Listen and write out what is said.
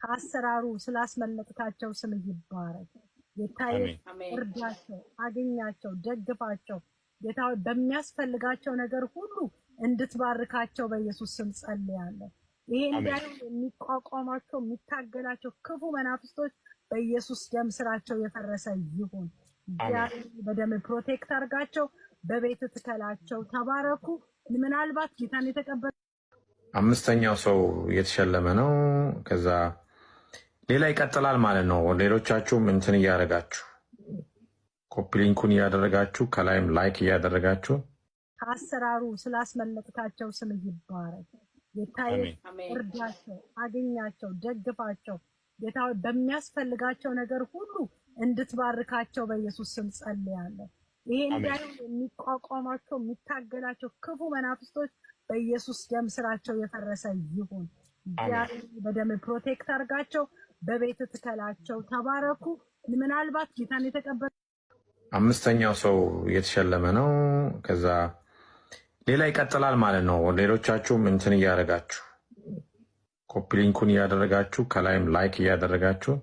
ከአሰራሩ ስላስመለጥካቸው ስም ይባረክ። ጌታዬ እርዳቸው፣ አገኛቸው፣ ደግፋቸው። ጌታ በሚያስፈልጋቸው ነገር ሁሉ እንድትባርካቸው በኢየሱስ ስም ጸልያለሁ። ይሄ እንዳይሆን የሚቋቋማቸው የሚታገላቸው ክፉ መናፍስቶች በኢየሱስ ደም ስራቸው የፈረሰ ይሁን። በደም ፕሮቴክት አርጋቸው፣ በቤት ትከላቸው። ተባረኩ። ምናልባት ጌታን የተቀበለ አምስተኛው ሰው የተሸለመ ነው። ከዛ ሌላ ይቀጥላል ማለት ነው። ሌሎቻችሁም እንትን እያደረጋችሁ ኮፒ ሊንኩን እያደረጋችሁ ከላይም ላይክ እያደረጋችሁ ከአሰራሩ ስላስመለጥካቸው ስም ይባረክ። ጌታዬ እርዳቸው፣ አገኛቸው፣ ደግፋቸው። ጌታ በሚያስፈልጋቸው ነገር ሁሉ እንድትባርካቸው በኢየሱስ ስም ጸልያለሁ። ይሄ እንዳይሆን የሚቋቋማቸው የሚታገላቸው ክፉ መናፍስቶች በኢየሱስ ደም ስራቸው የፈረሰ ይሁን። በደም ፕሮቴክት አርጋቸው፣ በቤት ትከላቸው። ተባረኩ። ምናልባት ጌታን የተቀበለ አምስተኛው ሰው የተሸለመ ነው። ከዛ ሌላ ይቀጥላል ማለት ነው። ሌሎቻችሁም እንትን እያደረጋችሁ ኮፒ ሊንኩን እያደረጋችሁ ከላይም ላይክ እያደረጋችሁ